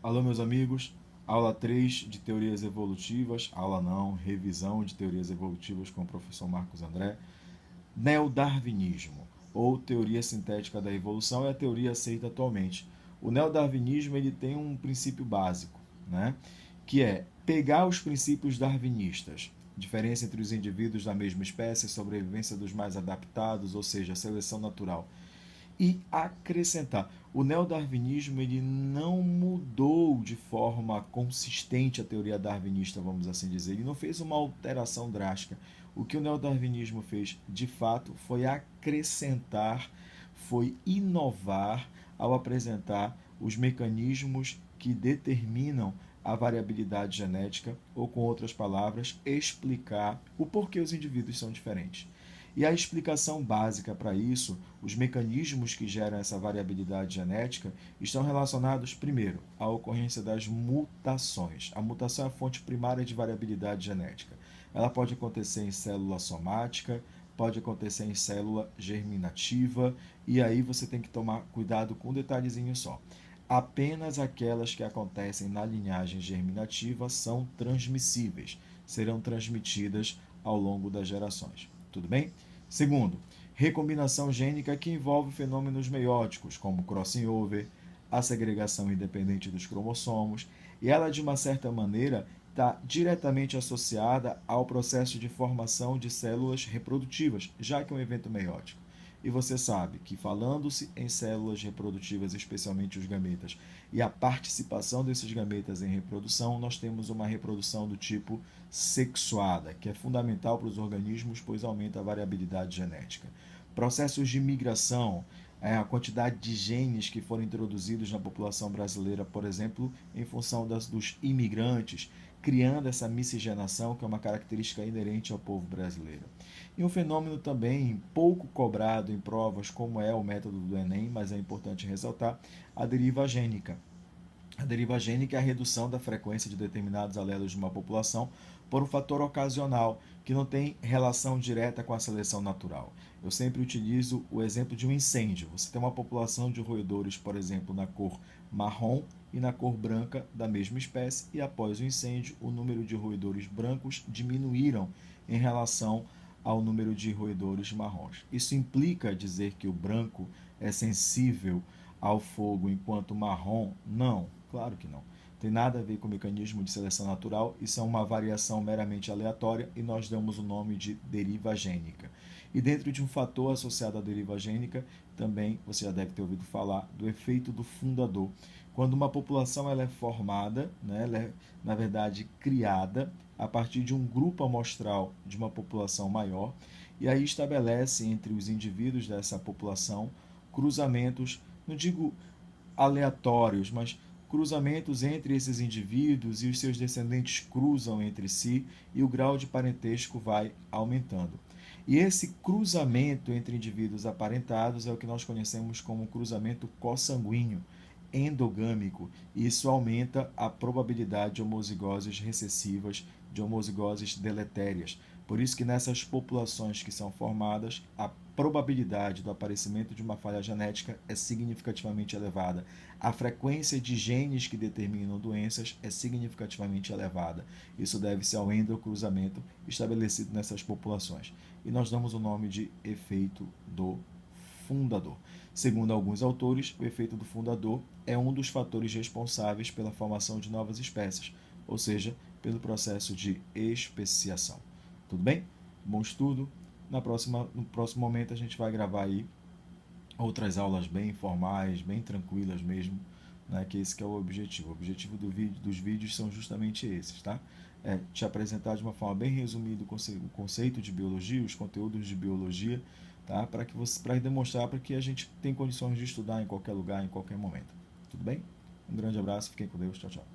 Alô, meus amigos, aula 3 de teorias evolutivas, aula não, revisão de teorias evolutivas com o professor Marcos André. Neodarwinismo, ou teoria sintética da evolução, é a teoria aceita atualmente. O neodarwinismo ele tem um princípio básico, né? Que é pegar os princípios darwinistas, diferença entre os indivíduos da mesma espécie, sobrevivência dos mais adaptados, ou seja, seleção natural, e acrescentar. O neodarwinismo ele não mudou de forma consistente a teoria darwinista, vamos assim dizer. Ele não fez uma alteração drástica. O que o neodarwinismo fez, de fato, foi acrescentar, foi inovar ao apresentar os mecanismos que determinam a variabilidade genética, ou, com outras palavras, explicar o porquê os indivíduos são diferentes. E a explicação básica para isso, os mecanismos que geram essa variabilidade genética, estão relacionados, primeiro, à ocorrência das mutações. A mutação é a fonte primária de variabilidade genética. Ela pode acontecer em célula somática, pode acontecer em célula germinativa, e aí você tem que tomar cuidado com um detalhezinho só. Apenas aquelas que acontecem na linhagem germinativa são transmissíveis, serão transmitidas ao longo das gerações. Tudo bem? Segundo, recombinação gênica que envolve fenômenos meióticos, como crossing over, a segregação independente dos cromossomos, e ela, de uma certa maneira, está diretamente associada ao processo de formação de células reprodutivas, já que é um evento meiótico. E você sabe que, falando-se em células reprodutivas, especialmente os gametas, e a participação desses gametas em reprodução, nós temos uma reprodução do tipo sexuada, que é fundamental para os organismos, pois aumenta a variabilidade genética. Processos de migração, a quantidade de genes que foram introduzidos na população brasileira, por exemplo, em função dos imigrantes, criando essa miscigenação, que é uma característica inerente ao povo brasileiro. E um fenômeno também pouco cobrado em provas, como é o método do Enem, mas é importante ressaltar, a deriva gênica. A deriva gênica é a redução da frequência de determinados alelos de uma população por um fator ocasional, que não tem relação direta com a seleção natural. Eu sempre utilizo o exemplo de um incêndio. Você tem uma população de roedores, por exemplo, na cor marrom e na cor branca da mesma espécie, e após o incêndio, o número de roedores brancos diminuíram em relação ao número de roedores marrons. Isso implica dizer que o branco é sensível ao fogo enquanto o marrom? Não, claro que não. Tem nada a ver com o mecanismo de seleção natural, isso é uma variação meramente aleatória e nós damos o nome de deriva gênica. E dentro de um fator associado à deriva gênica, também você já deve ter ouvido falar do efeito do fundador. Quando uma população ela é formada, né, ela é, na verdade, criada a partir de um grupo amostral de uma população maior, e aí estabelece entre os indivíduos dessa população cruzamentos, não digo aleatórios, mas cruzamentos entre esses indivíduos, e os seus descendentes cruzam entre si e o grau de parentesco vai aumentando. E esse cruzamento entre indivíduos aparentados é o que nós conhecemos como cruzamento consanguíneo endogâmico, e isso aumenta a probabilidade de homozigoses recessivas, de homozigoses deletérias. Por isso que nessas populações que são formadas, a probabilidade do aparecimento de uma falha genética é significativamente elevada. A frequência de genes que determinam doenças é significativamente elevada. Isso deve-se ao endocruzamento estabelecido nessas populações. E nós damos o nome de efeito do fundador. Segundo alguns autores, o efeito do fundador é um dos fatores responsáveis pela formação de novas espécies, ou seja, pelo processo de especiação. Tudo bem? Bom estudo. No próximo momento a gente vai gravar aí outras aulas bem informais, bem tranquilas mesmo, né, que esse que é o objetivo. O objetivo dos vídeos são justamente esses, tá? É te apresentar de uma forma bem resumida o conceito de biologia, os conteúdos de biologia, tá? Para demonstrar para que a gente tem condições de estudar em qualquer lugar, em qualquer momento. Tudo bem? Um grande abraço, fiquem com Deus, tchau, tchau.